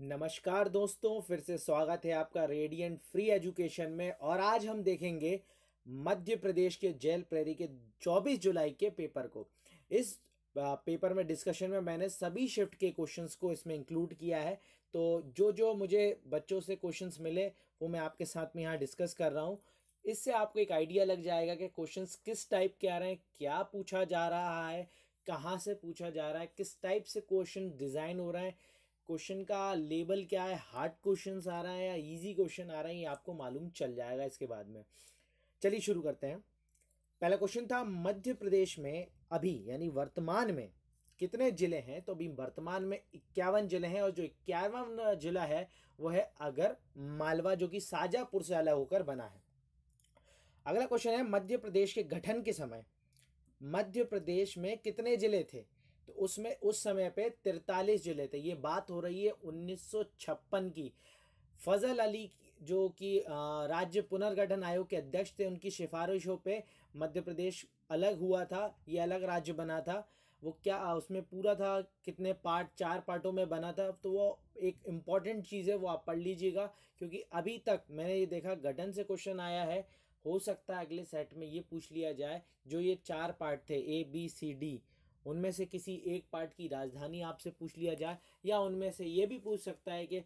नमस्कार दोस्तों, फिर से स्वागत है आपका रेडियंट फ्री एजुकेशन में। और आज हम देखेंगे मध्य प्रदेश के जेल प्रेरी के 24 जुलाई के पेपर को। इस पेपर में डिस्कशन में मैंने सभी शिफ्ट के क्वेश्चंस को इसमें इंक्लूड किया है। तो जो मुझे बच्चों से क्वेश्चंस मिले वो मैं आपके साथ में यहाँ डिस्कस कर रहा हूँ। इससे आपको एक आइडिया लग जाएगा कि क्वेश्चंस किस टाइप के आ रहे हैं, क्या पूछा जा रहा है, कहाँ से पूछा जा रहा है, किस टाइप से क्वेश्चन डिज़ाइन हो रहा है, क्वेश्चन का लेवल क्या है, हार्ड क्वेश्चंस आ रहा है या इजी क्वेश्चन आ रहा है, ये आपको मालूम चल जाएगा इसके बाद में। चलिए शुरू करते हैं। पहला क्वेश्चन था मध्य प्रदेश में अभी यानी वर्तमान में कितने जिले हैं। तो अभी वर्तमान में 51 जिले हैं और जो 51वां जिला है वो है अगर मालवा, जो कि शाजापुर से अलग होकर बना है। अगला क्वेश्चन है मध्य प्रदेश के गठन के समय मध्य प्रदेश में कितने जिले थे। तो उसमें उस समय पे 43 जिले थे। ये बात हो रही है 1956 की। फजल अली जो कि राज्य पुनर्गठन आयोग के अध्यक्ष थे, उनकी सिफारिशों पे मध्य प्रदेश अलग हुआ था, ये अलग राज्य बना था। वो क्या उसमें पूरा था, कितने पार्ट, 4 पार्टों में बना था। तो वो एक इम्पॉर्टेंट चीज़ है, वो आप पढ़ लीजिएगा, क्योंकि अभी तक मैंने ये देखा गठन से क्वेश्चन आया है। हो सकता है अगले सेट में ये पूछ लिया जाए, जो ये 4 पार्ट थे ABCD, उनमें से किसी एक पार्ट की राजधानी आपसे पूछ लिया जाए, या उनमें से ये भी पूछ सकता है कि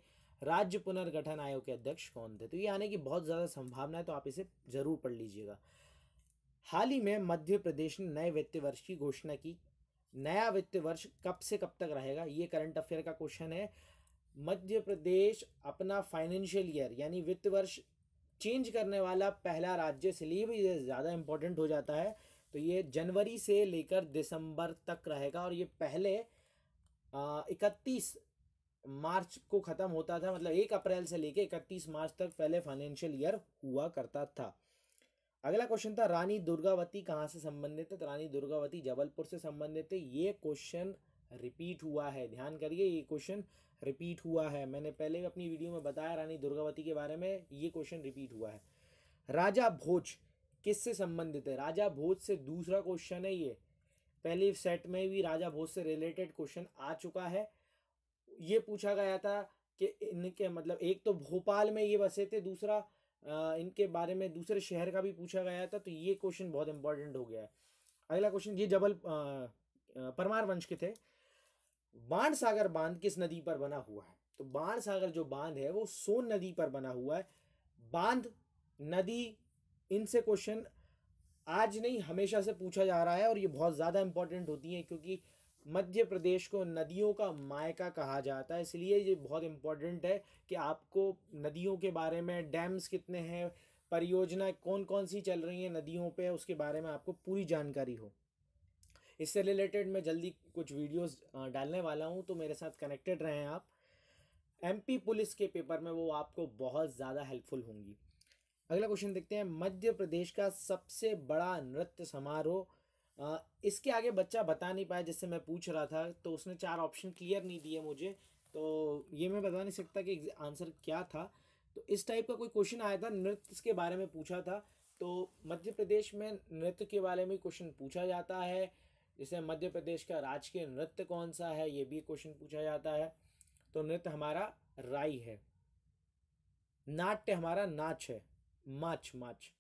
राज्य पुनर्गठन आयोग के अध्यक्ष कौन थे। तो ये आने की बहुत ज़्यादा संभावना है, तो आप इसे ज़रूर पढ़ लीजिएगा। हाल ही में मध्य प्रदेश ने नए वित्तीय वर्ष की घोषणा की। नया वित्तीय वर्ष कब से कब तक रहेगा, ये करंट अफेयर का क्वेश्चन है। मध्य प्रदेश अपना फाइनेंशियल ईयर यानी वित्त वर्ष चेंज करने वाला पहला राज्य, इसलिए भी ये ज़्यादा इंपॉर्टेंट हो जाता है। तो ये जनवरी से लेकर दिसंबर तक रहेगा और ये पहले 31 मार्च को ख़त्म होता था, मतलब 1 अप्रैल से लेकर 31 मार्च तक पहले फाइनेंशियल ईयर हुआ करता था। अगला क्वेश्चन था रानी दुर्गावती कहाँ से संबंधित है। तो रानी दुर्गावती जबलपुर से संबंधित है। ये क्वेश्चन रिपीट हुआ है, ध्यान करिए, ये क्वेश्चन रिपीट हुआ है। मैंने पहले भी अपनी वीडियो में बताया रानी दुर्गावती के बारे में, ये क्वेश्चन रिपीट हुआ है। राजा भोज किससे संबंधित है। राजा भोज से दूसरा क्वेश्चन है ये। पहले सेट में भी राजा भोज से रिलेटेड क्वेश्चन आ चुका है। ये पूछा गया था कि इनके मतलब एक तो भोपाल में ये बसे थे, दूसरा इनके बारे में दूसरे शहर का भी पूछा गया था। तो ये क्वेश्चन बहुत इंपॉर्टेंट हो गया है। अगला क्वेश्चन, ये परमार वंश के थे। बाणसागर बांध किस नदी पर बना हुआ है। तो बाणसागर जो बांध है वो सोन नदी पर बना हुआ है। बांध, नदी, इनसे क्वेश्चन आज नहीं हमेशा से पूछा जा रहा है और ये बहुत ज़्यादा इंपॉर्टेंट होती है, क्योंकि मध्य प्रदेश को नदियों का मायका कहा जाता है। इसलिए ये बहुत इंपॉर्टेंट है कि आपको नदियों के बारे में, डैम्स कितने हैं, परियोजना कौन कौन सी चल रही हैं नदियों पे, उसके बारे में आपको पूरी जानकारी हो। इससे रिलेटेड मैं जल्दी कुछ वीडियोस डालने वाला हूँ, तो मेरे साथ कनेक्टेड रहें आप। MP पुलिस के पेपर में वो आपको बहुत ज़्यादा हेल्पफुल होंगी। अगला क्वेश्चन देखते हैं, मध्य प्रदेश का सबसे बड़ा नृत्य समारोह। इसके आगे बच्चा बता नहीं पाया, जिससे मैं पूछ रहा था, तो उसने 4 ऑप्शन क्लियर नहीं दिए मुझे, तो ये मैं बता नहीं सकता कि आंसर क्या था। तो इस टाइप का कोई क्वेश्चन आया था, नृत्य के बारे में पूछा था। तो मध्य प्रदेश में नृत्य के बारे में क्वेश्चन पूछा जाता है। जैसे मध्य प्रदेश का राजकीय नृत्य कौन सा है, ये भी क्वेश्चन पूछा जाता है। तो नृत्य हमारा राई है। नाट्य हमारा नाच है, माच माच।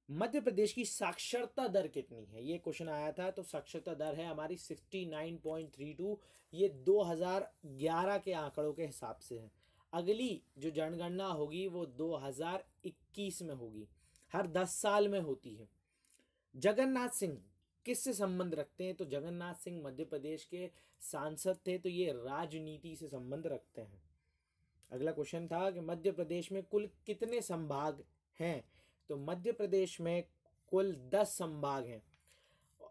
मध्य प्रदेश की साक्षरता दर कितनी है, ये क्वेश्चन आया था। तो साक्षरता दर है हमारी 69.32। ये 2011 के आंकड़ों के हिसाब से है। अगली जो जनगणना होगी वो 2021 में होगी, हर 10 साल में होती है। जगन्नाथ सिंह किससे संबंध रखते हैं। तो जगन्नाथ सिंह मध्य प्रदेश के सांसद थे, तो ये राजनीति से संबंध रखते हैं। अगला क्वेश्चन था कि मध्य प्रदेश में कुल कितने संभाग हैं। तो मध्य प्रदेश में कुल 10 संभाग हैं।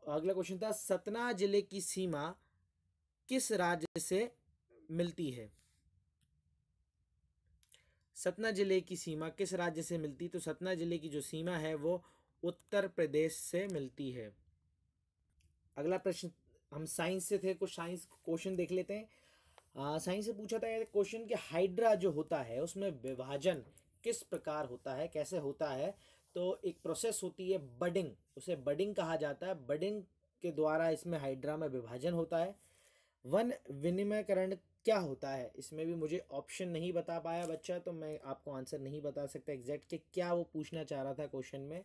अगला क्वेश्चन था सतना जिले की सीमा किस राज्य से मिलती है। सतना जिले की सीमा किस राज्य से मिलती। तो सतना जिले की जो सीमा है वो उत्तर प्रदेश से मिलती है। अगला प्रश्न, हम साइंस से थे, कुछ साइंस क्वेश्चन देख लेते हैं। साइंस से पूछा था क्वेश्चन कि हाइड्रा जो होता है उसमें विभाजन किस प्रकार होता है, कैसे होता है। तो एक प्रोसेस होती है बडिंग, उसे बडिंग कहा जाता है। बडिंग के द्वारा इसमें हाइड्रा में विभाजन होता है। वन विनिमयकरण क्या होता है? इसमें भी मुझे ऑप्शन नहीं बता पाया बच्चा, तो मैं आपको आंसर नहीं बता सकता एग्जैक्ट कि क्या वो पूछना चाह रहा था क्वेश्चन में।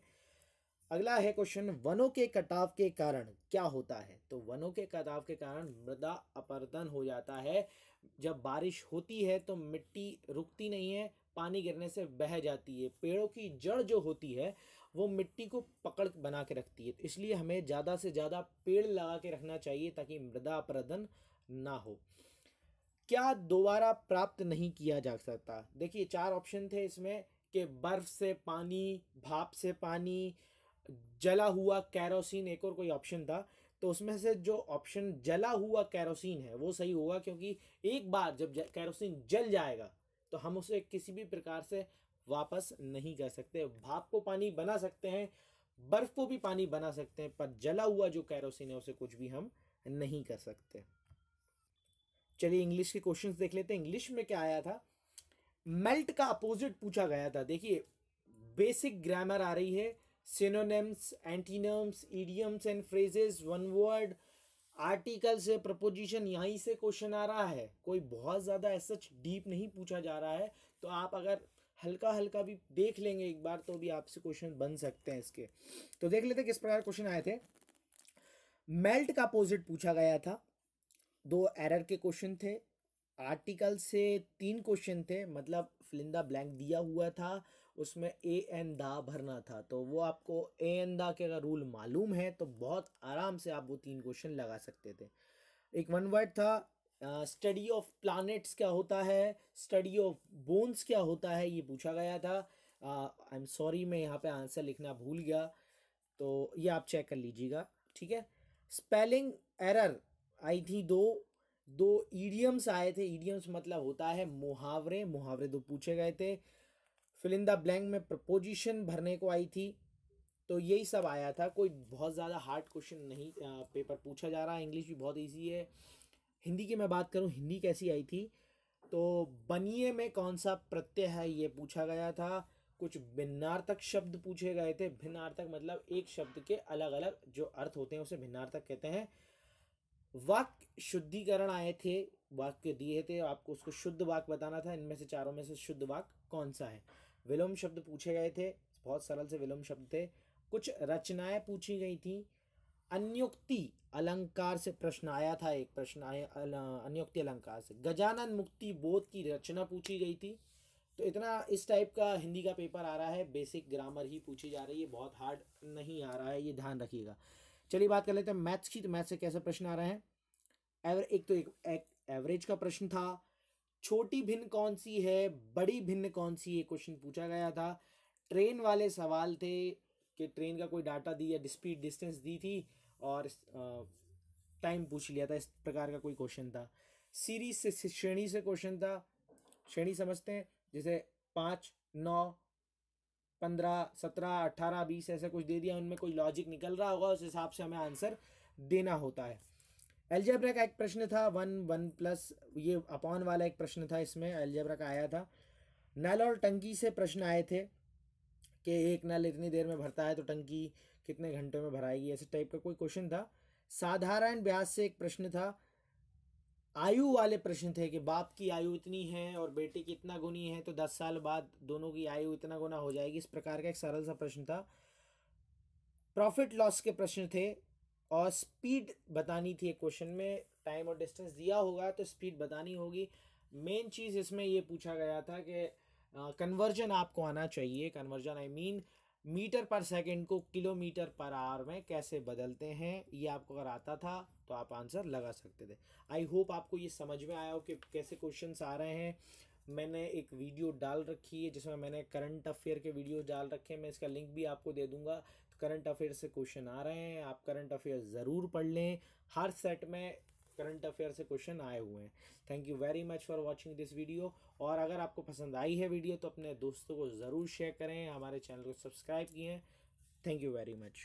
अगला है क्वेश्चन, वनों के कटाव के कारण क्या होता है? तो वनों के कटाव के कारण मृदा अपरदन हो जाता है। जब बारिश होती है तो मिट्टी रुकती नहीं है, पानी गिरने से बह जाती है। पेड़ों की जड़ जो होती है वो मिट्टी को पकड़ बना के रखती है, तो इसलिए हमें ज़्यादा से ज़्यादा पेड़ लगा के रखना चाहिए ताकि मृदा अपरदन ना हो। क्या दोबारा प्राप्त नहीं किया जा सकता? देखिए 4 ऑप्शन थे इसमें कि बर्फ से पानी, भाप से पानी, जला हुआ कैरोसिन, एक और कोई ऑप्शन था। तो उसमें से जो ऑप्शन जला हुआ कैरोसिन है वो सही होगा, क्योंकि एक बार जब कैरोसिन जल जाएगा तो हम उसे किसी भी प्रकार से वापस नहीं कर सकते। भाप को पानी बना सकते हैं, बर्फ को भी पानी बना सकते हैं, पर जला हुआ जो कैरोसिन है उसे कुछ भी हम नहीं कर सकते। चलिए इंग्लिश के क्वेश्चंस देख लेते हैं। इंग्लिश में क्या आया था? मेल्ट का अपोजिट पूछा गया था। देखिए बेसिक ग्रामर आ रही है, synonyms, antonyms, idioms and phrases, one word, article से प्रपोजिशन, यहीं से क्वेश्चन आ रहा है। कोई बहुत ज़्यादा ऐसा डीप नहीं पूछा जा रहा है, तो आप अगर हल्का हल्का भी देख लेंगे एक बार तो भी आपसे क्वेश्चन बन सकते हैं इसके। तो देख लेते किस प्रकार क्वेश्चन आए थे। मेल्ट का अपोजिट पूछा गया था, 2 एरर के क्वेश्चन थे। आर्टिकल से 3 क्वेश्चन थे, मतलब फिलिंदा ब्लैंक दिया हुआ था, उसमें ए एन दा भरना था। तो वो आपको ए एन दा के अगर रूल मालूम है तो बहुत आराम से आप वो 3 क्वेश्चन लगा सकते थे। एक वन वर्ड था, स्टडी ऑफ प्लैनेट्स क्या होता है, स्टडी ऑफ बोन्स क्या होता है, ये पूछा गया था। आई एम सॉरी मैं यहाँ पे आंसर लिखना भूल गया, तो ये आप चेक कर लीजिएगा, ठीक है। स्पेलिंग एरर आई थी, दो ईडियम्स आए थे। ईडियम्स मतलब होता है मुहावरे, मुहावरे 2 पूछे गए थे। फिल इन द ब्लैंक में प्रपोजिशन भरने को आई थी। तो यही सब आया था, कोई बहुत ज़्यादा हार्ड क्वेश्चन नहीं पेपर पूछा जा रहा है। इंग्लिश भी बहुत इजी है। हिंदी की मैं बात करूँ, हिंदी कैसी आई थी, तो बनिए में कौन सा प्रत्यय है ये पूछा गया था। कुछ भिन्नार्थक शब्द पूछे गए थे। भिन्नार्थक मतलब एक शब्द के अलग अलग जो अर्थ होते हैं उसे भिन्नार्थक कहते हैं। वाक्य शुद्धिकरण आए थे, वाक्य दिए थे, आपको उसको शुद्ध वाक्य बताना था। इनमें से चारों में से शुद्ध वाक्य कौन सा है। विलोम शब्द पूछे गए थे, बहुत सरल से विलोम शब्द थे। कुछ रचनाएं पूछी गई थी। अन्योक्ति अलंकार से प्रश्न आया था, एक प्रश्न आया अन्योक्ति अलंकार से। गजानन मुक्ति बोध की रचना पूछी गई थी। तो इतना इस टाइप का हिंदी का पेपर आ रहा है। बेसिक ग्रामर ही पूछी जा रही है, बहुत हार्ड नहीं आ रहा है, ये ध्यान रखिएगा। चलिए बात कर लेते हैं मैथ्स की। तो मैथ्स से कैसे प्रश्न आ रहे हैं। एक एवरेज का प्रश्न था। छोटी भिन्न कौन सी है, बड़ी भिन्न कौन सी है, क्वेश्चन पूछा गया था। ट्रेन वाले सवाल थे कि ट्रेन का कोई डाटा दी या स्पीड डिस्टेंस दी थी और टाइम पूछ लिया था, इस प्रकार का कोई क्वेश्चन था। सीरीज से श्रेणी से क्वेश्चन था। श्रेणी समझते हैं, जैसे 5, 9, 15, 17, 18, 20 ऐसे कुछ दे दिया, उनमें कोई लॉजिक निकल रहा होगा, उस हिसाब से हमें आंसर देना होता है। एल्जेब्रा का एक प्रश्न था, 1 + ये अपॉन वाला एक प्रश्न था, इसमें एल्जेब्रा का आया था। नल और टंकी से प्रश्न आए थे कि एक नल इतनी देर में भरता है तो टंकी कितने घंटे में भराएगी, ऐसे टाइप का कोई क्वेश्चन था। साधारण ब्याज से एक प्रश्न था। आयु वाले प्रश्न थे कि बाप की आयु इतनी है और बेटे की इतना गुनी है, तो 10 साल बाद दोनों की आयु इतना गुना हो जाएगी, इस प्रकार का एक सरल सा प्रश्न था। प्रॉफिट लॉस के प्रश्न थे और स्पीड बतानी थी। एक क्वेश्चन में टाइम और डिस्टेंस दिया होगा तो स्पीड बतानी होगी। मेन चीज़ इसमें ये पूछा गया था कि कन्वर्जन आपको आना चाहिए। कन्वर्जन आई मीन मीटर पर सेकंड को किलोमीटर पर आवर में कैसे बदलते हैं, ये आपको अगर आता था तो आप आंसर लगा सकते थे। आई होप आपको ये समझ में आया हो कि कैसे क्वेश्चंस आ रहे हैं। मैंने एक वीडियो डाल रखी है जिसमें मैंने करंट अफेयर के वीडियो डाल रखे हैं, मैं इसका लिंक भी आपको दे दूंगा। तो करंट अफेयर से क्वेश्चन आ रहे हैं, आप करंट अफेयर ज़रूर पढ़ लें। हर सेट में करंट अफेयर से क्वेश्चन आए हुए हैं। Thank you very much for watching this video. और अगर आपको पसंद आई है वीडियो तो अपने दोस्तों को ज़रूर शेयर करें, हमारे चैनल को सब्सक्राइब किए। Thank you very much.